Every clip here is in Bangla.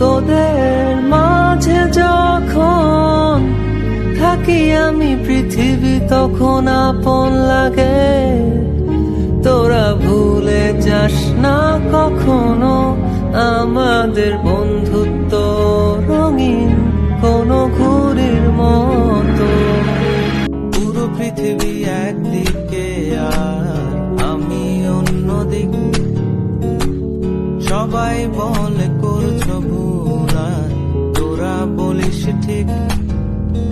তোদের মাঝে যখন থাকি আমি, পৃথিবী তখন আপন লাগে। তোরা ভুলে যাস না কখনো আমাদের বন্ধুত্ব রঙিন কোনো ঘুড়ির মতো। পুরো পৃথিবী একদিকে আর আমি অন্যদিক, সবাই বলে করছো ভুল আর তোরা বলিস ঠিক।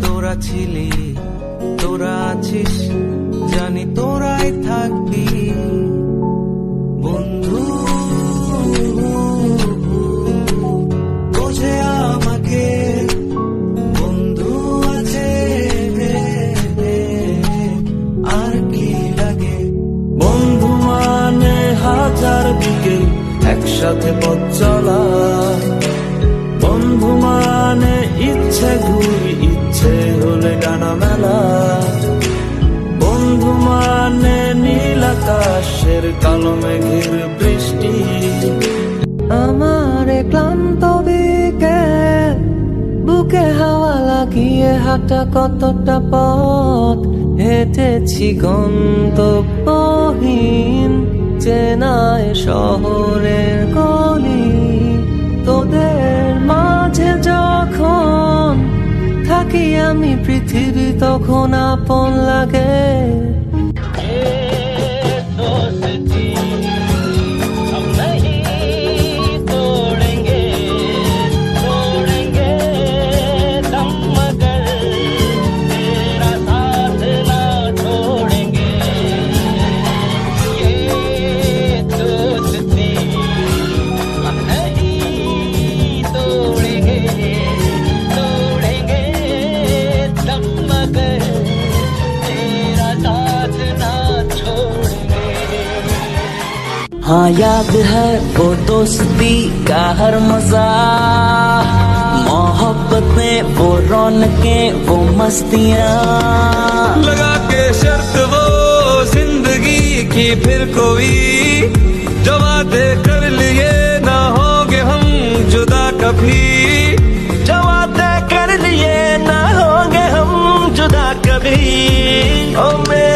তোরা ছিলি, তোরা আছিস, জানি তোরাই থাকবি বন্ধু। বোঝে আমাকে বন্ধু আছে, আর কি লাগে। বন্ধু মানে হাজার বিকেল একসাথে পথ চলা, বন্ধু মানে ইচ্ছে ঘুরি, ইচ্ছে হলে ডানা মেলা। বন্ধু মানে নীল আকাশের কালো মেঘের বৃষ্টি। আমার ক্লান্ত বিকেল, বুকে হাওয়া লাগিয়ে হাঁটা কতটা পথ হেঁটেছি গন্তব্যহীন চেনায় শহরের গলি। তোদের মাঝে যখন থাকি আমি, পৃথিবী তখন আপন লাগে। हाँ याद है वो दोस्ती का हर मजा, मोहब्बतें वो रौनकें वो मस्तियाँ। लगा के शर्त वो जिंदगी की फिर कोई, जो वादे कर लिए ना होंगे हम जुदा कभी। जो वादे कर लिए ना होंगे हम जुदा कभी। ओ मेरे